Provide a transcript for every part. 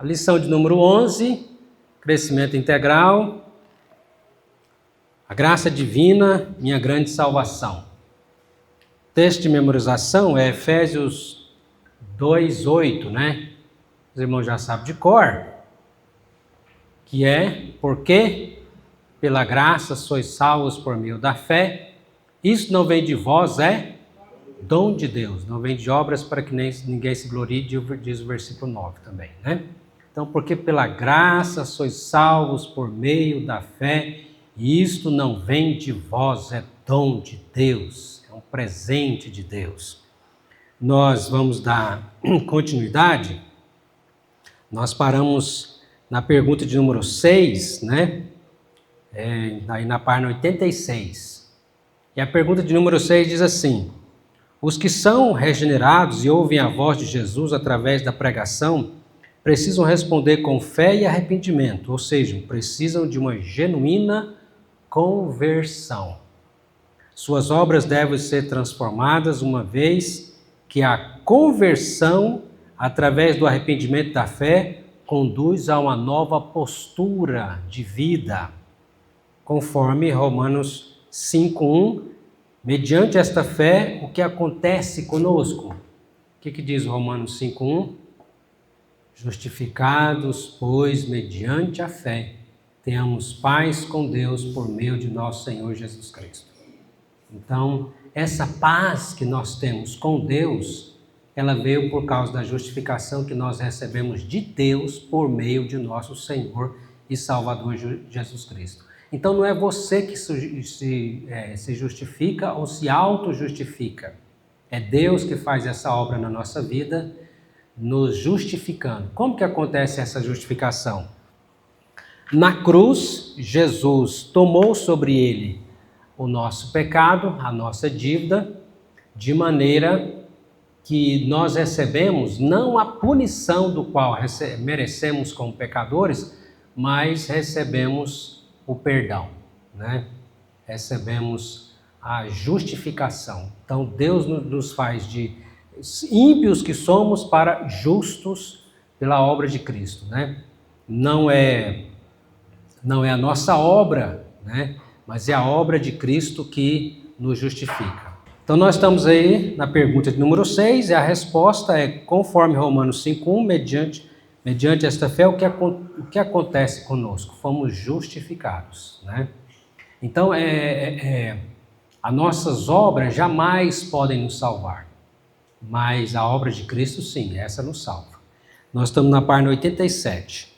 A lição de número 11, crescimento integral, a graça divina, minha grande salvação. O texto de memorização é Efésios 2:8, né? Os irmãos já sabem de cor, que é, porque pela graça sois salvos por meio da fé, isso não vem de vós, é dom de Deus, não vem de obras para que ninguém se glorie, diz o versículo 9 também, né? Então, porque pela graça sois salvos por meio da fé, e isto não vem de vós, é dom de Deus, é um presente de Deus. Nós vamos dar continuidade, nós paramos na pergunta de número 6, né? Aí na página 86. E a pergunta de número 6 diz assim: os que são regenerados e ouvem a voz de Jesus através da pregação precisam responder com fé e arrependimento, ou seja, precisam de uma genuína conversão. Suas obras devem ser transformadas uma vez que a conversão, através do arrependimento da fé, conduz a uma nova postura de vida, conforme Romanos 5:1. Mediante esta fé, o que acontece conosco? O que diz Romanos 5:1? Justificados, pois, mediante a fé, tenhamos paz com Deus por meio de nosso Senhor Jesus Cristo. Então, essa paz que nós temos com Deus, ela veio por causa da justificação que nós recebemos de Deus por meio de nosso Senhor e Salvador Jesus Cristo. Então, não é você que se justifica ou se auto-justifica. É Deus que faz essa obra na nossa vida, nos justificando. Como que acontece essa justificação? Na cruz, Jesus tomou sobre ele o nosso pecado, a nossa dívida, de maneira que nós recebemos não a punição do qual merecemos como pecadores, mas recebemos o perdão, né? Recebemos a justificação. Então Deus nos faz de ímpios que somos para justos pela obra de Cristo, né? Não é a nossa obra, né? Mas é a obra de Cristo que nos justifica. Então nós estamos aí na pergunta de número 6 e a resposta é conforme Romanos 5:1, mediante esta fé, o que acontece conosco? Fomos justificados, né? Então as nossas obras jamais podem nos salvar. Mas a obra de Cristo, sim, essa nos salva. Nós estamos na página 87.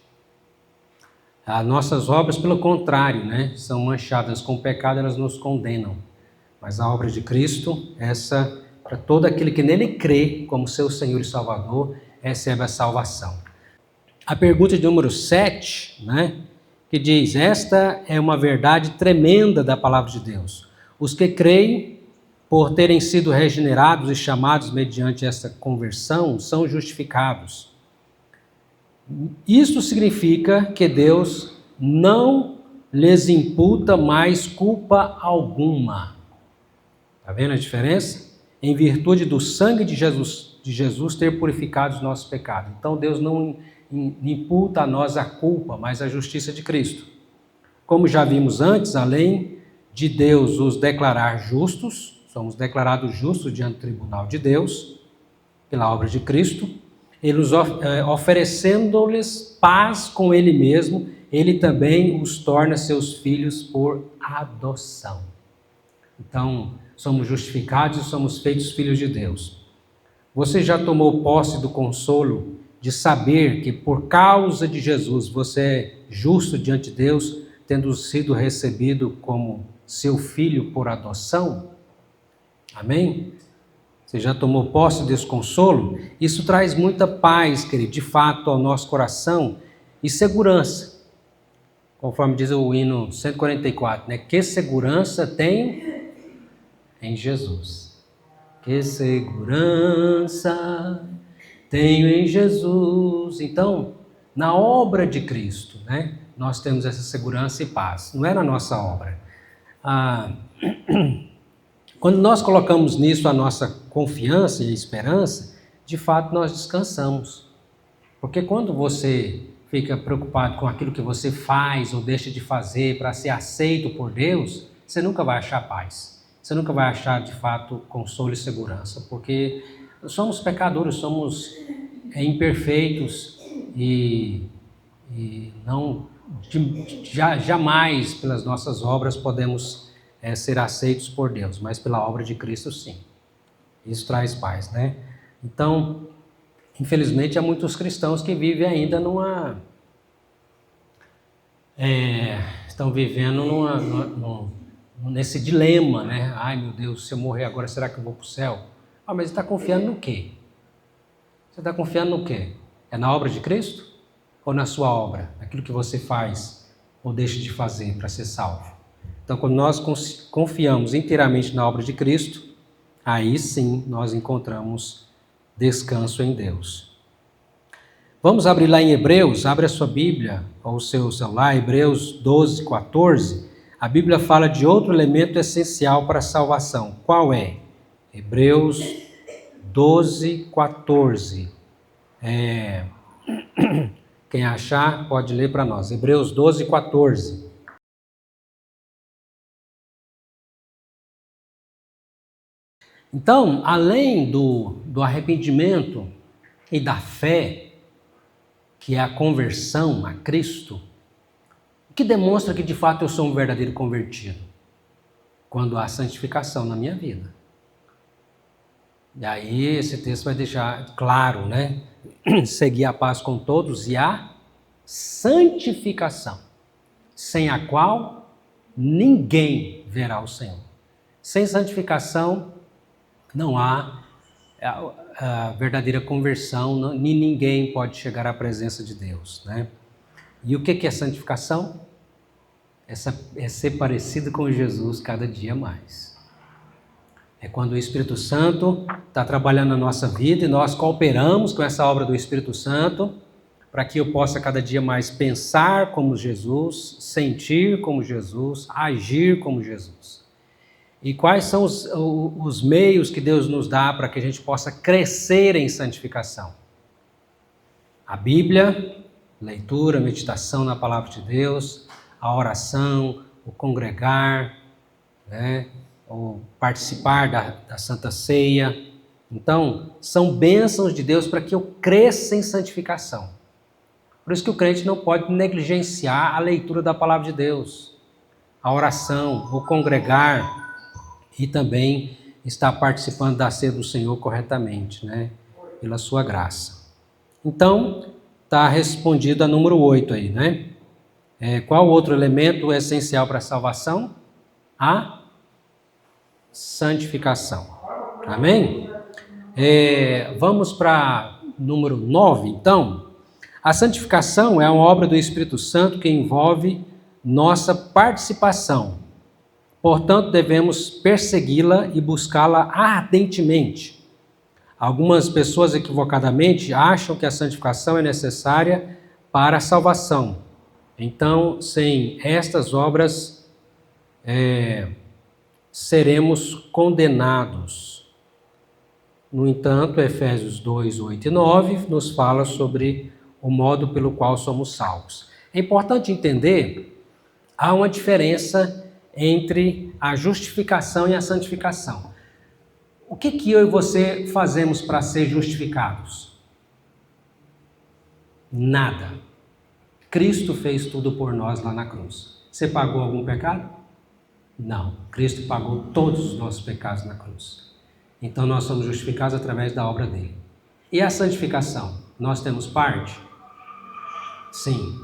As nossas obras, pelo contrário, né, são manchadas com pecado, elas nos condenam. Mas a obra de Cristo, essa, para todo aquele que nele crê como seu Senhor e Salvador, recebe a salvação. A pergunta de número 7, né, que diz: esta é uma verdade tremenda da palavra de Deus. Os que creem, por terem sido regenerados e chamados mediante esta conversão, são justificados. Isto significa que Deus não lhes imputa mais culpa alguma. Está vendo a diferença? Em virtude do sangue de Jesus ter purificado os nossos pecados. Então Deus não imputa a nós a culpa, mas a justiça de Cristo. Como já vimos antes, além de Deus os declarar justos, somos declarados justos diante do tribunal de Deus, pela obra de Cristo, Ele oferecendo-lhes paz com Ele mesmo, Ele também os torna seus filhos por adoção. Então, somos justificados e somos feitos filhos de Deus. Você já tomou posse do consolo de saber que por causa de Jesus você é justo diante de Deus, tendo sido recebido como seu filho por adoção? Amém? Você já tomou posse desse consolo? Isso traz muita paz, querido, de fato, ao nosso coração e segurança. Conforme diz o hino 144, né? Que segurança tem em Jesus. Que segurança tenho em Jesus. Então, na obra de Cristo, né? Nós temos essa segurança e paz. Não é na nossa obra. Quando nós colocamos nisso a nossa confiança e esperança, de fato nós descansamos. Porque quando você fica preocupado com aquilo que você faz ou deixa de fazer para ser aceito por Deus, você nunca vai achar paz. Você nunca vai achar, de fato, consolo e segurança, porque somos pecadores, somos imperfeitos e não jamais pelas nossas obras podemos ser aceitos por Deus, mas pela obra de Cristo sim. Isso traz paz, né? Então, infelizmente, há muitos cristãos que vivem ainda estão vivendo nesse dilema, né? Ai meu Deus, se eu morrer agora, será que eu vou para o céu? Ah, mas você está confiando no quê? Você está confiando no quê? É na obra de Cristo? Ou na sua obra? Naquilo que você faz ou deixa de fazer para ser salvo? Então, quando nós confiamos inteiramente na obra de Cristo, aí sim nós encontramos descanso em Deus. Vamos abrir lá em Hebreus, abre a sua Bíblia ou o seu celular, Hebreus 12, 14. A Bíblia fala de outro elemento essencial para a salvação. Qual é? Hebreus 12, 14. Quem achar pode ler para nós. Hebreus 12, 14. Então, além do arrependimento e da fé, que é a conversão a Cristo, o que demonstra que de fato eu sou um verdadeiro convertido? Quando há santificação na minha vida. E aí esse texto vai deixar claro, né? Seguir a paz com todos e a santificação, sem a qual ninguém verá o Senhor. Sem santificação não há a verdadeira conversão, nem ninguém pode chegar à presença de Deus, né? E o que é santificação? É ser parecido com Jesus cada dia mais. É quando o Espírito Santo está trabalhando na nossa vida e nós cooperamos com essa obra do Espírito Santo para que eu possa cada dia mais pensar como Jesus, sentir como Jesus, agir como Jesus. E quais são os meios que Deus nos dá para que a gente possa crescer em santificação? A Bíblia, leitura, meditação na palavra de Deus, a oração, o congregar, né? O participar da Santa Ceia. Então, são bênçãos de Deus para que eu cresça em santificação. Por isso que o crente não pode negligenciar a leitura da palavra de Deus, a oração, o congregar e também estar participando da ceia do Senhor corretamente, né? Pela sua graça. Então, está respondido a número 8 aí, né? Qual outro elemento é essencial para a salvação? A santificação. Amém? Vamos para número 9, então. A santificação é uma obra do Espírito Santo que envolve nossa participação. Portanto, devemos persegui-la e buscá-la ardentemente. Algumas pessoas equivocadamente acham que a santificação é necessária para a salvação. Então, sem estas obras, seremos condenados. No entanto, Efésios 2, 8 e 9 nos fala sobre o modo pelo qual somos salvos. É importante entender, há uma diferença entre a justificação e a santificação. O que eu e você fazemos para ser justificados? Nada. Cristo fez tudo por nós lá na cruz. Você pagou algum pecado? Não. Cristo pagou todos os nossos pecados na cruz. Então nós somos justificados através da obra dele. E a santificação? Nós temos parte? Sim.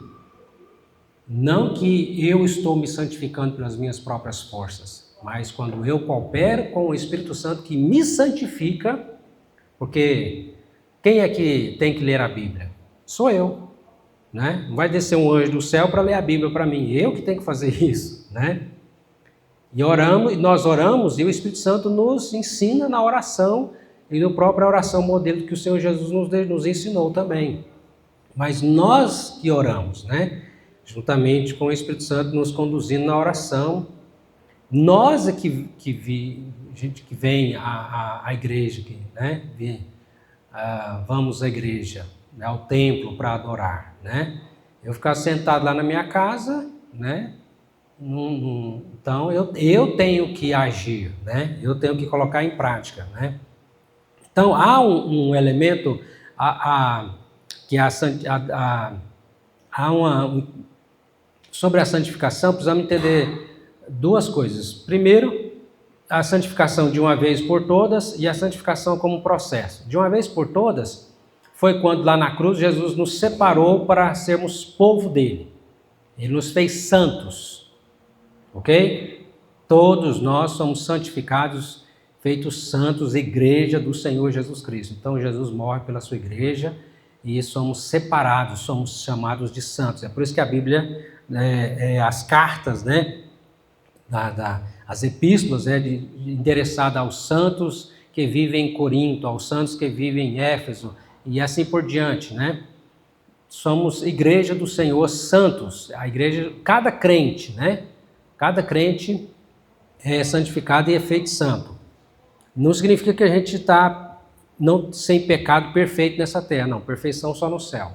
Não que eu estou me santificando pelas minhas próprias forças, mas quando eu coopero com o Espírito Santo que me santifica, porque quem é que tem que ler a Bíblia? Sou eu, né? Não vai descer um anjo do céu para ler a Bíblia para mim, eu que tenho que fazer isso, né? E nós oramos e o Espírito Santo nos ensina na oração e na própria oração modelo que o Senhor Jesus nos ensinou também. Mas nós que oramos, né? Juntamente com o Espírito Santo nos conduzindo na oração. Nós é gente que vem à igreja, né? Vamos à igreja. né, ao templo para adorar, né? Eu ficar sentado lá na minha casa, né? Então eu tenho que agir, né? Eu tenho que colocar em prática, né? Então há um elemento que sobre a santificação precisamos entender duas coisas. Primeiro, a santificação de uma vez por todas e a santificação como um processo. De uma vez por todas foi quando lá na cruz Jesus nos separou para sermos povo dele. Ele nos fez santos, ok? Todos nós somos santificados, feitos santos, igreja do Senhor Jesus Cristo. Então Jesus morre pela sua igreja e somos separados, somos chamados de santos. É por isso que a Bíblia, as cartas, né, as epístolas endereçadas aos santos que vivem em Corinto, aos santos que vivem em Éfeso e assim por diante, né? Somos igreja do Senhor, santos. A igreja, cada crente, né? Cada crente é santificado e é feito santo. Não significa que a gente está sem pecado perfeito nessa terra, não. Perfeição só no céu.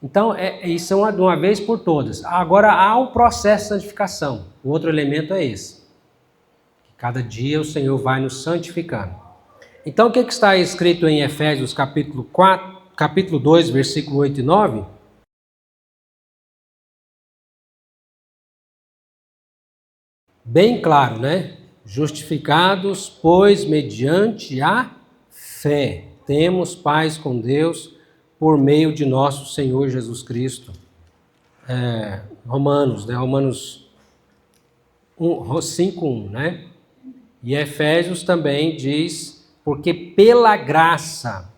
Então, isso é de uma vez por todas. Agora, há o processo de santificação. O outro elemento é esse. Cada dia o Senhor vai nos santificando. Então, o que está escrito em Efésios capítulo 2, versículo 8 e 9? Bem claro, né? Justificados, pois, mediante a fé, temos paz com Deus por meio de nosso Senhor Jesus Cristo. Romanos, né? Romanos 5:1, né? E Efésios também diz, porque pela graça.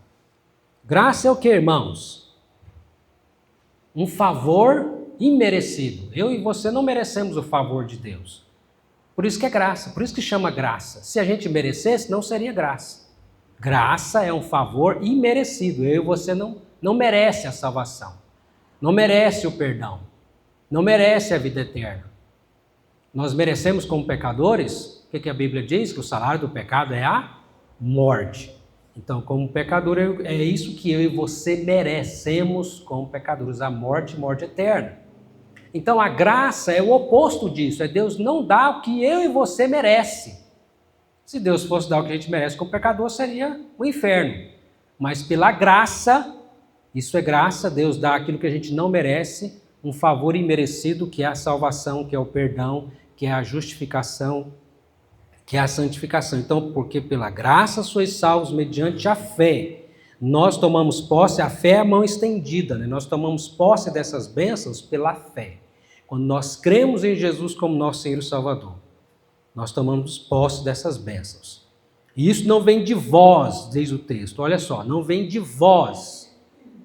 Graça é o que, irmãos? Um favor imerecido. Eu e você não merecemos o favor de Deus. Por isso que é graça, por isso que chama graça. Se a gente merecesse, não seria graça. Graça é um favor imerecido. Eu e você não merece a salvação. Não merece o perdão. Não merece a vida eterna. Nós merecemos como pecadores, o que a Bíblia diz? Que o salário do pecado é a morte. Então, como pecador, é isso que eu e você merecemos como pecadores, a morte eterna. Então, a graça é o oposto disso, é Deus não dar o que eu e você merece. Se Deus fosse dar o que a gente merece como pecador, seria o inferno. Mas pela graça, isso é graça, Deus dá aquilo que a gente não merece, um favor imerecido, que é a salvação, que é o perdão, que é a justificação, que é a santificação. Então, porque pela graça sois salvos mediante a fé. Nós tomamos posse, a fé é a mão estendida, né? Nós tomamos posse dessas bênçãos pela fé. Quando nós cremos em Jesus como nosso Senhor e Salvador, nós tomamos posse dessas bênçãos. E isso não vem de vós, diz o texto. Olha só, não vem de vós.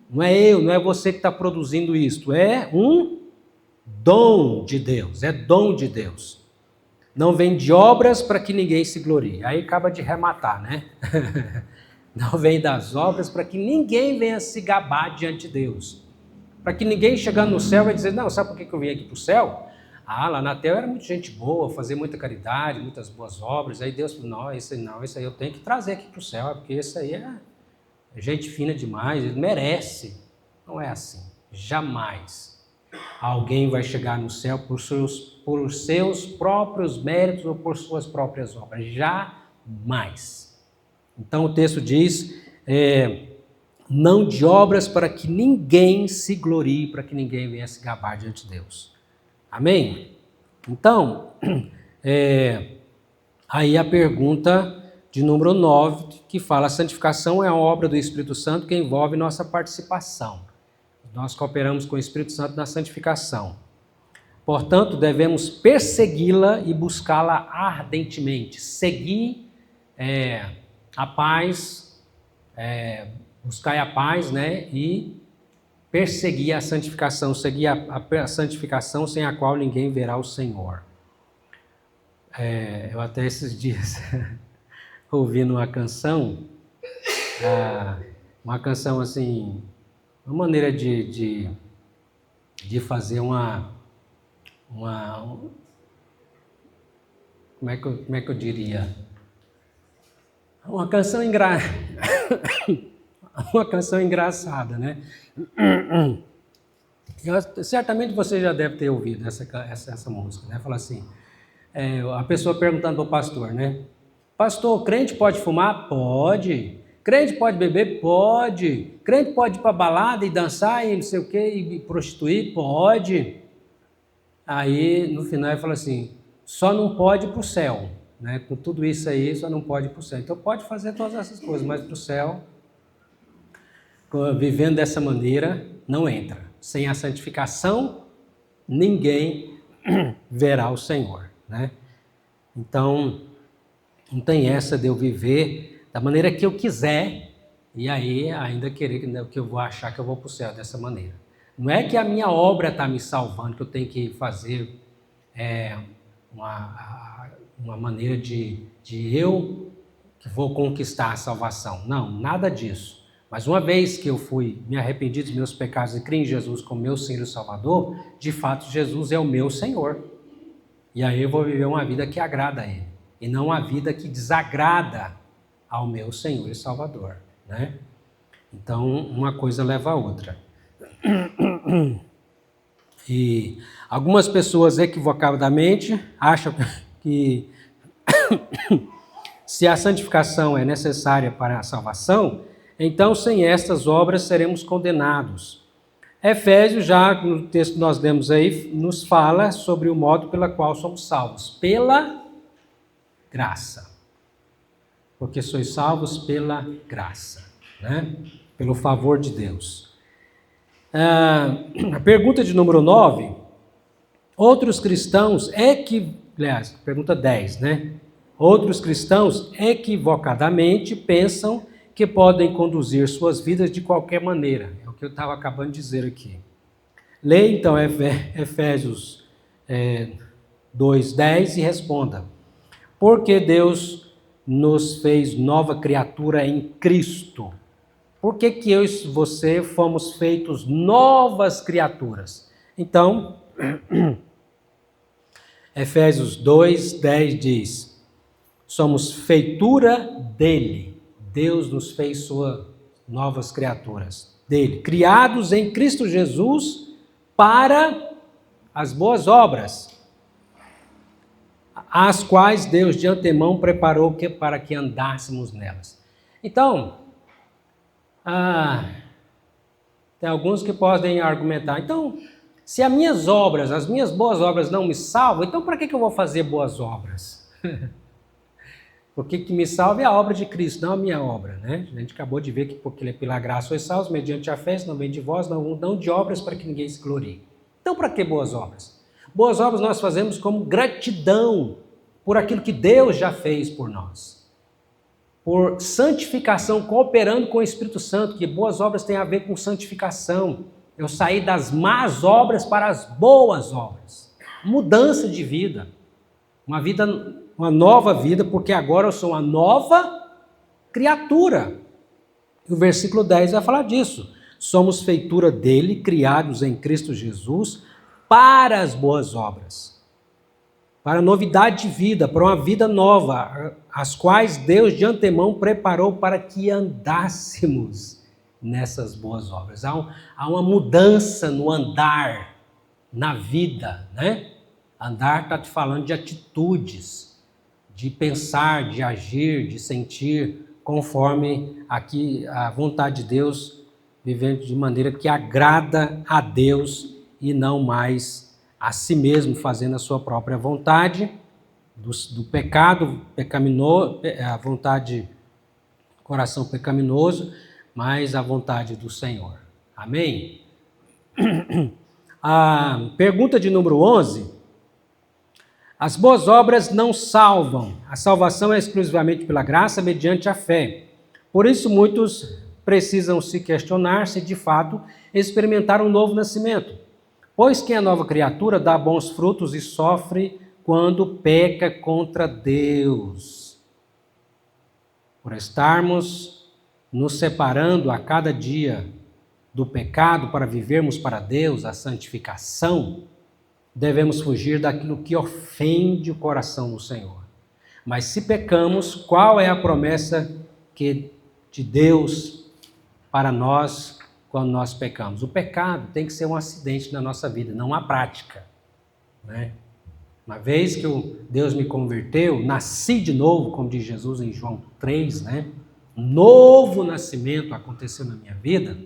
Não é eu, não é você que está produzindo isto. É um dom de Deus, é dom de Deus. Não vem de obras para que ninguém se glorie. Aí acaba de rematar, né? Não vem das obras para que ninguém venha se gabar diante de Deus. Para que ninguém chegando no céu vai dizer, não, sabe por que eu vim aqui para o céu? Lá na terra era muita gente boa, fazia muita caridade, muitas boas obras. Aí Deus falou, não, esse aí eu tenho que trazer aqui para o céu, porque esse aí é gente fina demais, ele merece. Não é assim, jamais. Alguém vai chegar no céu por seus próprios méritos ou por suas próprias obras. Jamais. Então o texto diz, não de obras para que ninguém se glorie, para que ninguém venha se gabar diante de Deus. Amém? Então, aí a pergunta de número 9, que fala, a santificação é a obra do Espírito Santo que envolve nossa participação. Nós cooperamos com o Espírito Santo na santificação. Portanto, devemos persegui-la e buscá-la ardentemente. Seguir a paz, buscar a paz, né? E perseguir a santificação, seguir a santificação sem a qual ninguém verá o Senhor. Eu até esses dias ouvindo uma canção assim, uma maneira de fazer uma como é que eu diria? Uma canção uma canção engraçada, né? Certamente você já deve ter ouvido essa música, né? Fala assim, a pessoa perguntando para o pastor, né? Pastor, crente pode fumar? Pode. Crente pode beber? Pode. Crente pode ir para balada e dançar e não sei o quê, e prostituir? Pode. Aí, no final, ele fala assim, só não pode ir para o céu, né? Com tudo isso aí, só não pode ir para o céu. Então pode fazer todas essas coisas, mas para o céu, vivendo dessa maneira, não entra. Sem a santificação, ninguém verá o Senhor, né? Então, não tem essa de eu viver da maneira que eu quiser e aí ainda querer que eu vou achar que eu vou para o céu dessa maneira. Não é que a minha obra está me salvando, que eu tenho que fazer uma maneira de eu que vou conquistar a salvação. Não, nada disso. Mas uma vez que eu me arrependi dos meus pecados e criei em Jesus como meu Senhor e Salvador, de fato Jesus é o meu Senhor. E aí eu vou viver uma vida que agrada a Ele, e não uma vida que desagrada ao meu Senhor e Salvador, né? Então, uma coisa leva a outra. E algumas pessoas equivocadamente acham que se a santificação é necessária para a salvação, então sem estas obras seremos condenados. Efésios, já no texto que nós lemos aí, nos fala sobre o modo pela qual somos salvos. Pela graça. Porque sois salvos pela graça, né? Pelo favor de Deus. A pergunta de número 9. Outros cristãos, pergunta 10, né? Outros cristãos equivocadamente pensam que podem conduzir suas vidas de qualquer maneira. É o que eu estava acabando de dizer aqui. Leia então Efésios 2:10 e responda. Porque Deus nos fez nova criatura em Cristo. Por que eu e você fomos feitos novas criaturas? Então, Efésios 2:10 diz, somos feitura dele. Deus nos fez suas novas criaturas dele, criados em Cristo Jesus para as boas obras, as quais Deus de antemão preparou para que andássemos nelas. Então, tem alguns que podem argumentar, então, se as minhas boas obras não me salvam, então para que eu vou fazer boas obras? Porque que me salva é a obra de Cristo, não a minha obra, né? A gente acabou de ver que porque ele é pela graça sois salvos, mediante a fé, não vem de vós, não de obras para que ninguém se glorie. Então, para que boas obras? Boas obras nós fazemos como gratidão por aquilo que Deus já fez por nós. Por santificação, cooperando com o Espírito Santo, que boas obras têm a ver com santificação. Eu saí das más obras para as boas obras. Mudança de vida. Uma nova vida, porque agora eu sou uma nova criatura. E o versículo 10 vai falar disso. Somos feitura dele, criados em Cristo Jesus, para as boas obras. Para novidade de vida, para uma vida nova, as quais Deus de antemão preparou para que andássemos nessas boas obras. Há uma mudança no andar, na vida, né? Andar está te falando de atitudes, de pensar, de agir, de sentir, conforme aqui a vontade de Deus, vivendo de maneira que agrada a Deus e não mais a si mesmo, fazendo a sua própria vontade, do pecado pecaminoso, a vontade do coração pecaminoso, mas a vontade do Senhor. Amém? A pergunta de número 11. As boas obras não salvam. A salvação é exclusivamente pela graça, mediante a fé. Por isso, muitos precisam se questionar se, de fato, experimentaram um novo nascimento. Pois quem é nova criatura dá bons frutos e sofre quando peca contra Deus. Por estarmos nos separando a cada dia do pecado para vivermos para Deus a santificação, devemos fugir daquilo que ofende o coração do Senhor. Mas se pecamos, qual é a promessa de Deus para nós quando nós pecamos. O pecado tem que ser um acidente na nossa vida, não uma prática, né? Uma vez que Deus me converteu, nasci de novo, como diz Jesus em João 3, né? Um novo nascimento aconteceu na minha vida.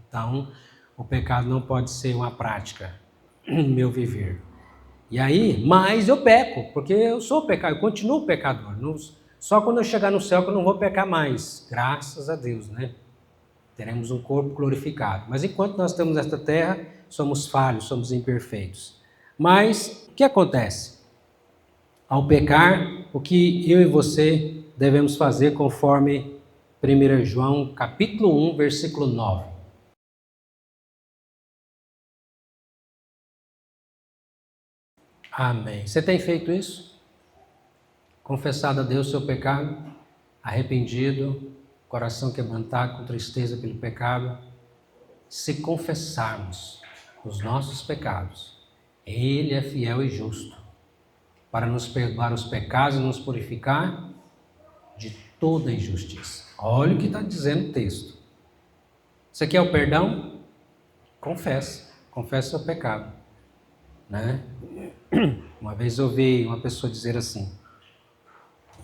Então, o pecado não pode ser uma prática no meu viver. E aí, mas eu peco, porque eu sou pecador, eu continuo pecador. Só quando eu chegar no céu que eu não vou pecar mais. Graças a Deus, né? Teremos um corpo glorificado. Mas enquanto nós estamos nesta terra, somos falhos, somos imperfeitos. Mas o que acontece? Ao pecar, o que eu e você devemos fazer conforme 1 João capítulo 1, versículo 9. Amém. Você tem feito isso? Confessado a Deus o seu pecado? Arrependido? Coração quebrantado com tristeza pelo pecado? Se confessarmos os nossos pecados, Ele é fiel e justo para nos perdoar os pecados e nos purificar de toda injustiça. Olha o que está dizendo o texto. Você quer o perdão? Confesse o seu pecado, né? Uma vez eu ouvi uma pessoa dizer assim: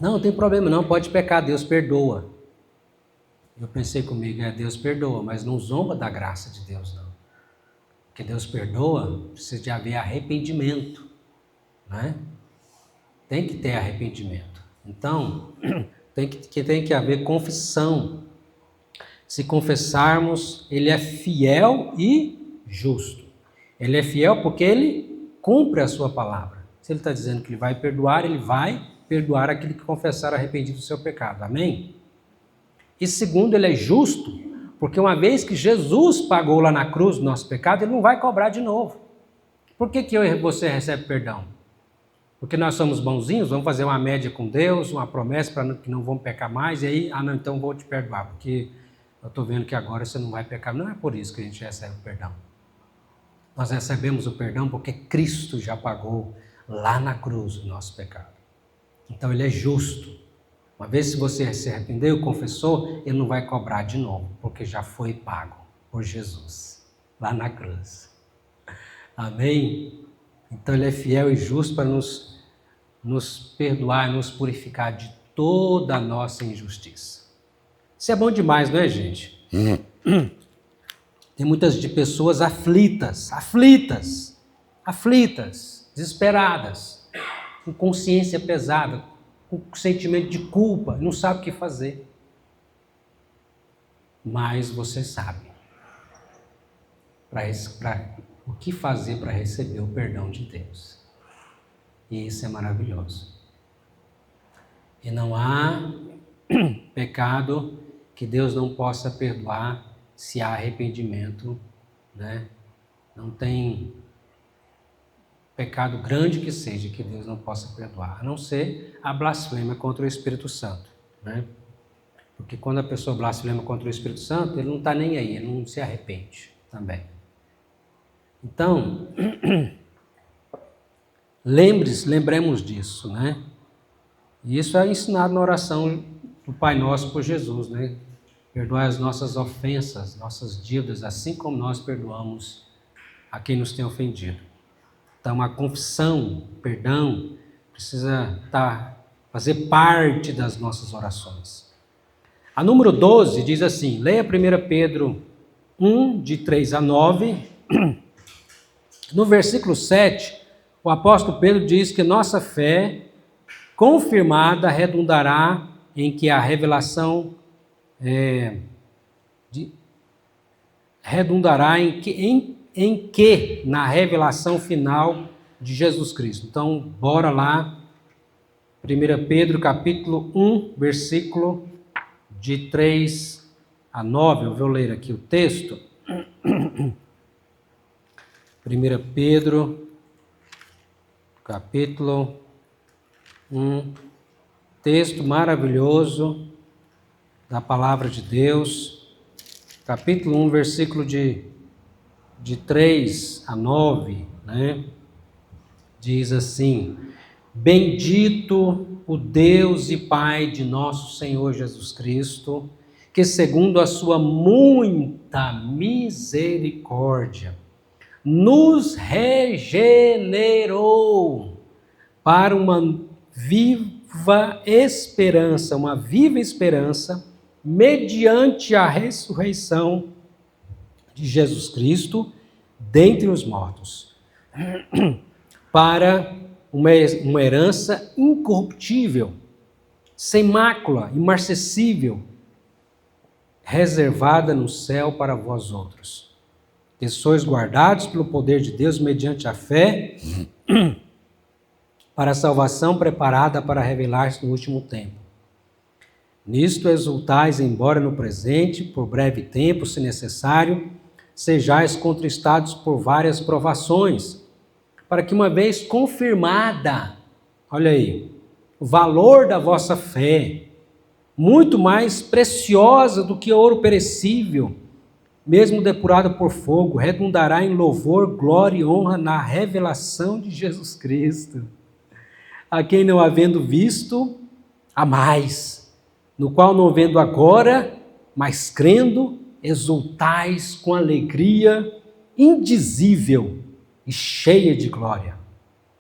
não tem problema não, pode pecar, Deus perdoa. Eu pensei comigo, Deus perdoa, mas não zomba da graça de Deus não. Porque Deus perdoa, precisa de haver arrependimento, né? Tem que ter arrependimento. Então, tem que haver confissão. Se confessarmos, Ele é fiel e justo. Ele é fiel porque Ele cumpre a sua palavra. Se Ele está dizendo que Ele vai perdoar aquele que confessar arrependido do seu pecado. Amém? E segundo, Ele é justo, porque uma vez que Jesus pagou lá na cruz o nosso pecado, Ele não vai cobrar de novo. Por que eu e você recebe perdão? Porque nós somos bonzinhos, vamos fazer uma média com Deus, uma promessa para que não vamos pecar mais, e aí, não, então vou te perdoar, porque eu estou vendo que agora você não vai pecar. Não é por isso que a gente recebe o perdão. Nós recebemos o perdão porque Cristo já pagou lá na cruz o nosso pecado. Então Ele é justo. Uma vez que você se arrependeu, confessou, Ele não vai cobrar de novo, porque já foi pago por Jesus, lá na cruz. Amém? Então Ele é fiel e justo para nos perdoar, nos purificar de toda a nossa injustiça. Isso é bom demais, não é, gente? Tem muitas pessoas aflitas, desesperadas, com consciência pesada, com sentimento de culpa, não sabe o que fazer. Mas você sabe o que fazer para receber o perdão de Deus. E isso é maravilhoso. E não há pecado que Deus não possa perdoar se há arrependimento, né? Não tem pecado grande que seja que Deus não possa perdoar, a não ser a blasfêmia contra o Espírito Santo, né? Porque quando a pessoa blasfema contra o Espírito Santo, ele não está nem aí, ele não se arrepende também. Então, lembremos disso, né? E isso é ensinado na oração do Pai Nosso por Jesus, né? Perdoai as nossas ofensas, nossas dívidas, assim como nós perdoamos a quem nos tem ofendido. Então, a confissão, o perdão, precisa fazer parte das nossas orações. A número 12 diz assim, leia 1 Pedro 1, de 3 a 9. No versículo 7, o apóstolo Pedro diz que nossa fé confirmada redundará em que a revelação redundará em que na revelação final de Jesus Cristo. Então, bora lá, 1 Pedro capítulo 1, versículo de 3 a 9, eu vou ler aqui o texto. 1 Pedro capítulo 1, texto maravilhoso da palavra de Deus, capítulo 1, versículo de 3 a 9, né? Diz assim: Bendito o Deus e Pai de nosso Senhor Jesus Cristo, que segundo a sua muita misericórdia, nos regenerou para uma viva esperança, mediante a ressurreição de Jesus Cristo dentre os mortos, para uma herança incorruptível, sem mácula, imarcessível, reservada no céu para vós outros, que sois guardados pelo poder de Deus mediante a fé, para a salvação preparada para revelar-se no último tempo. Nisto exultais, embora no presente, por breve tempo, se necessário, sejais contristados por várias provações, para que uma vez confirmada, olha aí, o valor da vossa fé, muito mais preciosa do que ouro perecível, mesmo depurado por fogo, redundará em louvor, glória e honra na revelação de Jesus Cristo, a quem não havendo visto, há mais, no qual não vendo agora, mas crendo, exultais com alegria indizível e cheia de glória,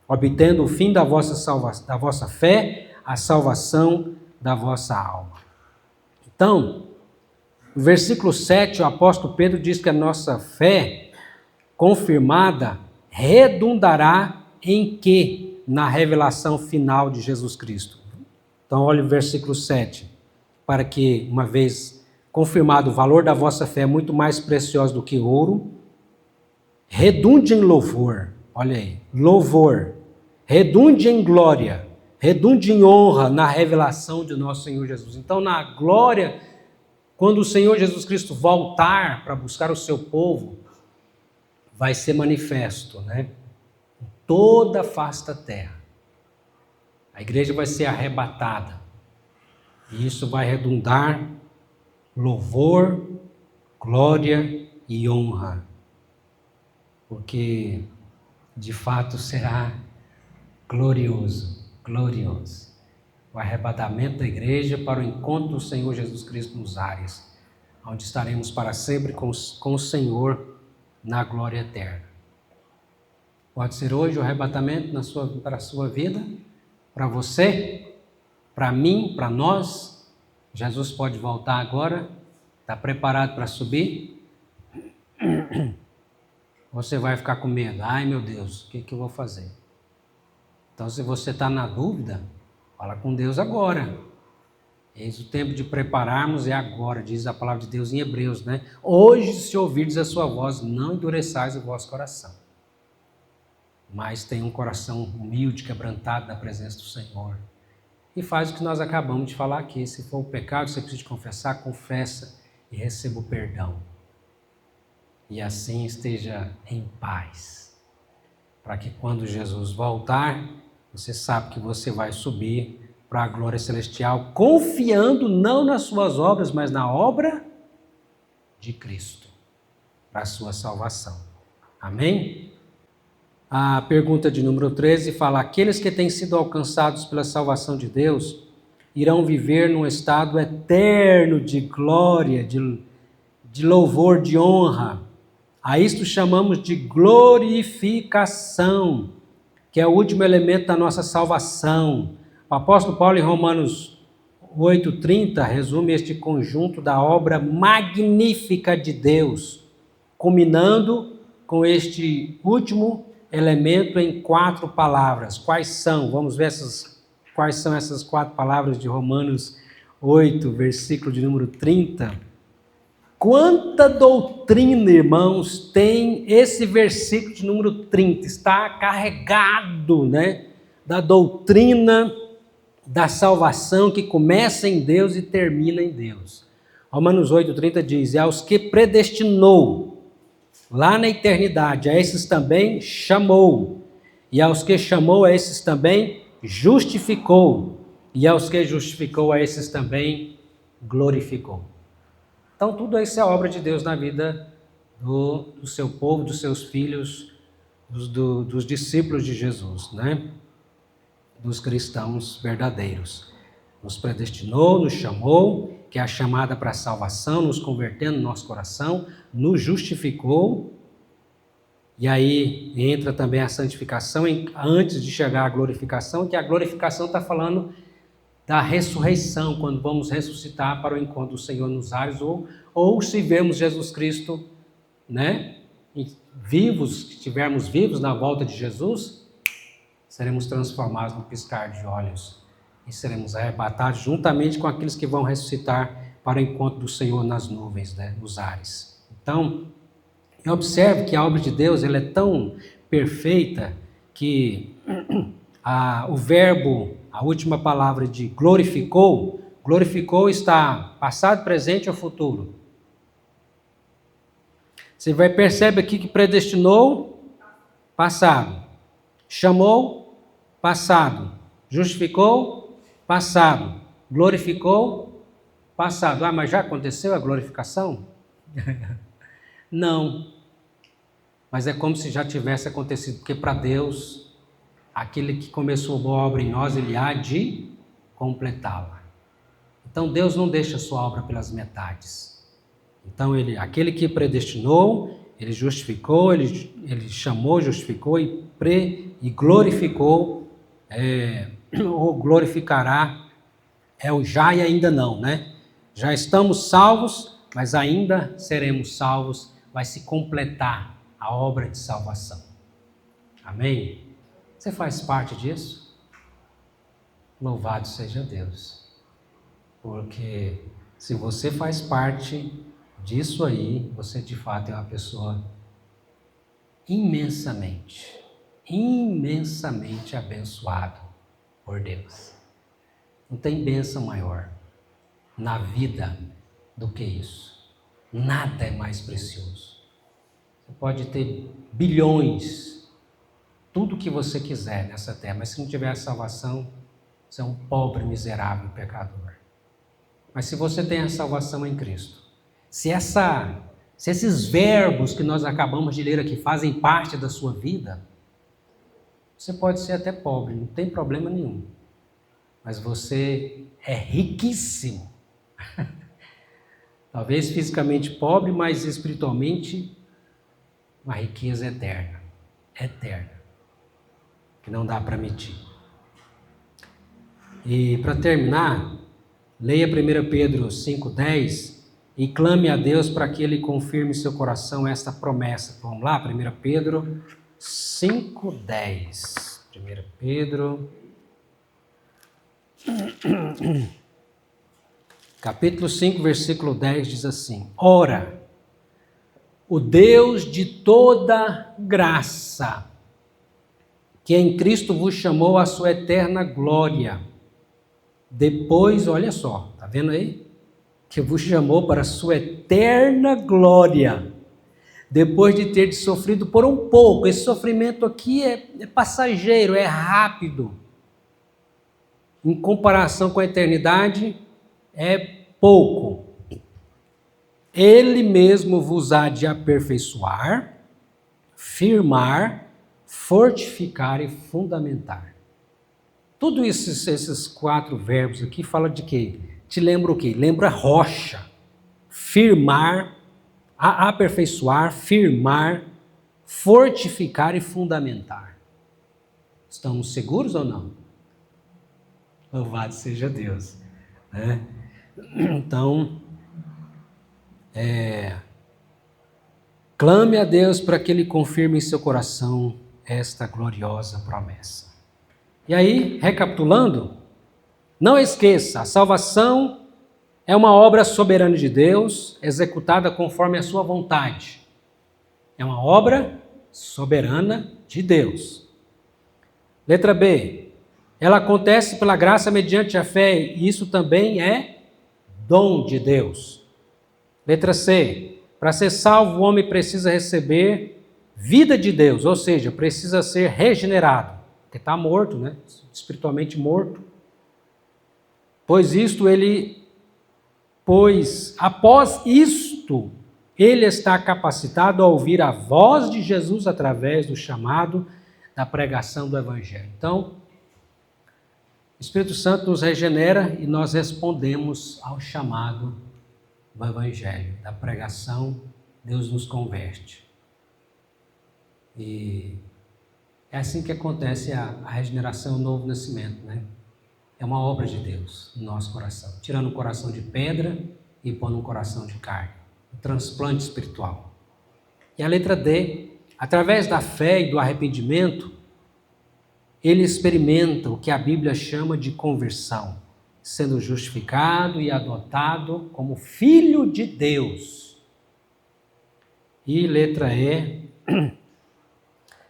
obtendo o fim da vossa fé, a salvação da vossa alma. Então, no versículo 7, o apóstolo Pedro diz que a nossa fé confirmada redundará em quê? Na revelação final de Jesus Cristo. Então, olha o versículo 7. Para que, uma vez confirmado o valor da vossa fé, muito mais precioso do que ouro, redunde em louvor. Olha aí, louvor. Redunde em glória. Redunde em honra na revelação de nosso Senhor Jesus. Então, na glória, quando o Senhor Jesus Cristo voltar para buscar o seu povo, vai ser manifesto, né? Em toda a face da terra. A igreja vai ser arrebatada. E isso vai redundar louvor, glória e honra. Porque, de fato, será glorioso, glorioso. O arrebatamento da igreja para o encontro do Senhor Jesus Cristo nos ares, onde estaremos para sempre com o Senhor na glória eterna. Pode ser hoje o arrebatamento para a sua vida, para você, para mim, para nós. Jesus pode voltar agora. Está preparado para subir? Você vai ficar com medo. Ai, meu Deus, o que eu vou fazer? Então, se você está na dúvida, fala com Deus agora. Eis o tempo de prepararmos é agora, diz a palavra de Deus em Hebreus, né? Hoje, se ouvirdes a sua voz, não endureçais o vosso coração. Mas tenha um coração humilde, quebrantado na presença do Senhor. E faz o que nós acabamos de falar aqui. Se for o pecado, você precisa confessar, confessa e receba o perdão. E assim esteja em paz. Para que quando Jesus voltar, você sabe que você vai subir para a glória celestial, confiando não nas suas obras, mas na obra de Cristo, para a sua salvação. Amém? A pergunta de número 13 fala: aqueles que têm sido alcançados pela salvação de Deus irão viver num estado eterno de glória, de louvor, de honra. A isto chamamos de glorificação, que é o último elemento da nossa salvação. O apóstolo Paulo, em Romanos 8,30, resume este conjunto da obra magnífica de Deus, culminando com este último elemento em 4 palavras. Quais são? Vamos ver quais são essas 4 palavras de Romanos 8, versículo de número 30. Quanta doutrina, irmãos, tem esse versículo de número 30. Está carregado, né, da doutrina da salvação que começa em Deus e termina em Deus. Romanos 8,30 diz: e aos que predestinou, lá na eternidade, a esses também chamou, e aos que chamou, a esses também justificou, e aos que justificou, a esses também glorificou. Então, tudo isso é obra de Deus na vida do seu povo, dos seus filhos, dos discípulos de Jesus, né? Dos cristãos verdadeiros. Nos predestinou, nos chamou que é a chamada para a salvação, nos convertendo no nosso coração, nos justificou. E aí entra também a santificação antes de chegar à glorificação, que a glorificação está falando da ressurreição, quando vamos ressuscitar para o encontro do Senhor nos ares, ou se vermos Jesus Cristo, né, vivos, que estivermos vivos na volta de Jesus, seremos transformados no piscar de olhos e seremos arrebatados juntamente com aqueles que vão ressuscitar para o encontro do Senhor nas nuvens, né, nos ares. Então, observe que a obra de Deus ela é tão perfeita que o verbo, a última palavra de glorificou está passado, presente ou futuro. Você percebe aqui que predestinou, passado. Chamou, passado. Justificou, passado. Glorificou, passado. Mas já aconteceu a glorificação? Não. Mas é como se já tivesse acontecido, porque para Deus, aquele que começou a boa obra em nós, Ele há de completá-la. Então Deus não deixa a sua obra pelas metades. Então aquele que predestinou, Ele justificou, Ele chamou, justificou e glorificou, ou glorificará, é o já e ainda não, né? Já estamos salvos, mas ainda seremos salvos, vai se completar a obra de salvação. Amém? Você faz parte disso? Louvado seja Deus. Porque se você faz parte disso aí, você de fato é uma pessoa imensamente abençoada por Deus. Não tem bênção maior na vida do que isso. Nada é mais precioso. Você pode ter bilhões, tudo que você quiser nessa terra, mas se não tiver a salvação, você é um pobre, miserável pecador. Mas se você tem a salvação em Cristo, se esses verbos que nós acabamos de ler aqui fazem parte da sua vida, você pode ser até pobre, não tem problema nenhum. Mas você é riquíssimo. Talvez fisicamente pobre, mas espiritualmente uma riqueza eterna. Eterna. Que não dá para medir. E para terminar, leia 1 Pedro 5,10 e clame a Deus para que Ele confirme em seu coração esta promessa. Vamos lá, 1 Pedro 5,10. 1 Pedro, capítulo 5, versículo 10 diz assim: Ora, o Deus de toda graça, que em Cristo vos chamou à sua eterna glória, depois, olha só, tá vendo aí? Que vos chamou para a sua eterna glória, depois de ter sofrido por um pouco. Esse sofrimento aqui é passageiro, é rápido. Em comparação com a eternidade, é pouco. Ele mesmo vos há de aperfeiçoar, firmar, fortificar e fundamentar. Tudo isso, esses 4 verbos aqui fala de quê? Te lembra o quê? Lembra rocha. Firmar, aperfeiçoar, firmar, fortificar e fundamentar. Estamos seguros ou não? Louvado seja Deus. Né? Então, clame a Deus para que Ele confirme em seu coração esta gloriosa promessa. E aí, recapitulando, não esqueça, a salvação é uma obra soberana de Deus, executada conforme a sua vontade. É uma obra soberana de Deus. Letra B, ela acontece pela graça mediante a fé, e isso também é dom de Deus. Letra C, para ser salvo o homem precisa receber vida de Deus, ou seja, precisa ser regenerado, porque está morto, né? Espiritualmente morto. Após isto, ele está capacitado a ouvir a voz de Jesus através do chamado da pregação do Evangelho. Então, O Espírito Santo nos regenera e nós respondemos ao chamado do Evangelho, da pregação. Deus nos converte. E é assim que acontece a regeneração, o novo nascimento, né? É uma obra de Deus no nosso coração, tirando o coração de pedra e pondo um coração de carne. Um transplante espiritual. E a letra D, através da fé e do arrependimento, ele experimenta o que a Bíblia chama de conversão, sendo justificado e adotado como filho de Deus. E letra E,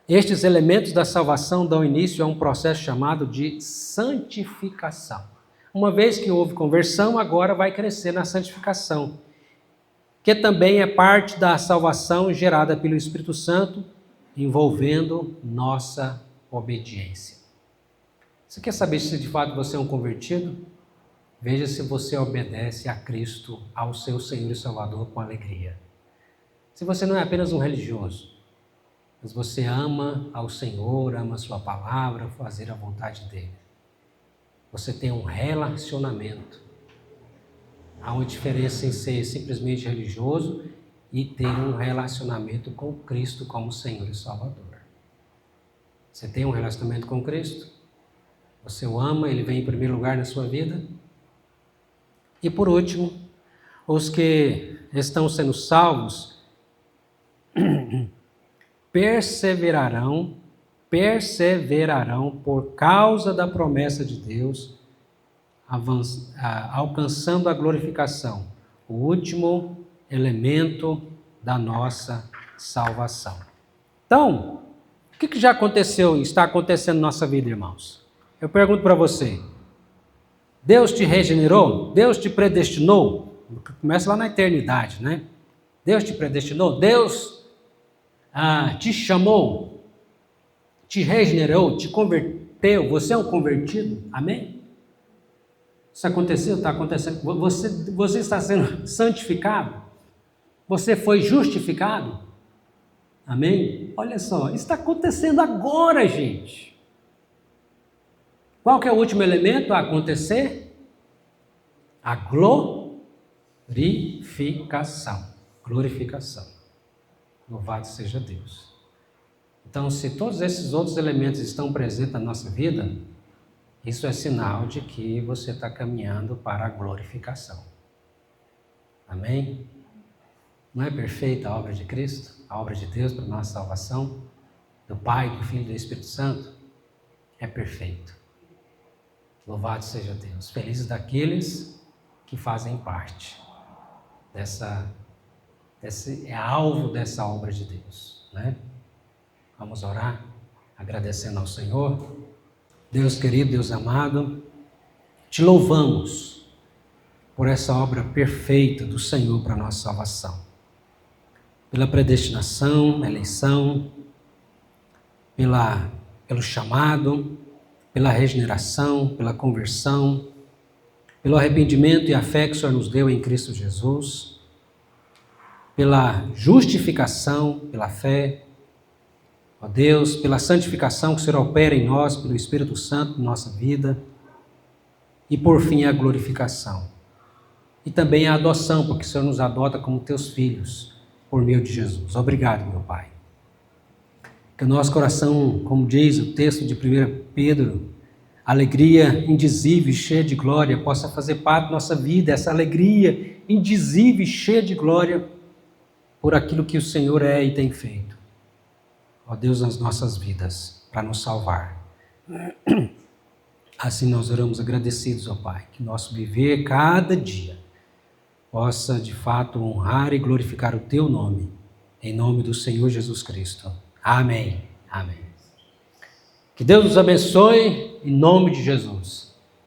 estes elementos da salvação dão início a um processo chamado de santificação. Uma vez que houve conversão, agora vai crescer na santificação, que também é parte da salvação gerada pelo Espírito Santo, envolvendo nossa obediência. Você quer saber se de fato você é um convertido? Veja se você obedece a Cristo, ao seu Senhor e Salvador, com alegria. Se você não é apenas um religioso, mas você ama ao Senhor, ama a sua palavra, fazer a vontade dele. Você tem um relacionamento. Há uma diferença em ser simplesmente religioso e ter um relacionamento com Cristo como Senhor e Salvador. Você tem um relacionamento com Cristo? Você o ama, ele vem em primeiro lugar na sua vida? E por último, os que estão sendo salvos perseverarão por causa da promessa de Deus, alcançando a glorificação, o último elemento da nossa salvação. Então, o que já aconteceu e está acontecendo na nossa vida, irmãos? Eu pergunto para você, Deus te regenerou? Deus te predestinou? Começa lá na eternidade, né? Deus te predestinou? Deus te chamou? Te regenerou? Te converteu? Você é um convertido? Amém? Isso aconteceu? Está acontecendo? Você está sendo santificado? Você foi justificado? Amém? Olha só, isso está acontecendo agora, gente. Qual que é o último elemento a acontecer? A glorificação. Glorificação. Louvado seja Deus. Então, se todos esses outros elementos estão presentes na nossa vida, isso é sinal de que você está caminhando para a glorificação. Amém? Não é perfeita a obra de Cristo? A obra de Deus para a nossa salvação? Do Pai, do Filho e do Espírito Santo? É perfeito. Louvado seja Deus. Felizes daqueles que fazem parte é alvo dessa obra de Deus, né? Vamos orar, agradecendo ao Senhor. Deus querido, Deus amado, te louvamos por essa obra perfeita do Senhor para a nossa salvação. Pela predestinação, eleição, pelo chamado, pela regeneração, pela conversão, pelo arrependimento e a fé que o Senhor nos deu em Cristo Jesus, pela justificação, pela fé, ó Deus, pela santificação que o Senhor opera em nós, pelo Espírito Santo em nossa vida, e por fim a glorificação. E também a adoção, porque o Senhor nos adota como teus filhos, por meio de Jesus. Obrigado, meu Pai. Que o nosso coração, como diz o texto de 1 Pedro, alegria indizível e cheia de glória, possa fazer parte da nossa vida, essa alegria indizível e cheia de glória, por aquilo que o Senhor é e tem feito. Ó Deus, nas nossas vidas, para nos salvar. Assim nós oramos agradecidos, ó Pai, que nosso viver cada dia possa de fato honrar e glorificar o Teu nome, em nome do Senhor Jesus Cristo. Amém. Amém. Que Deus nos abençoe, em nome de Jesus.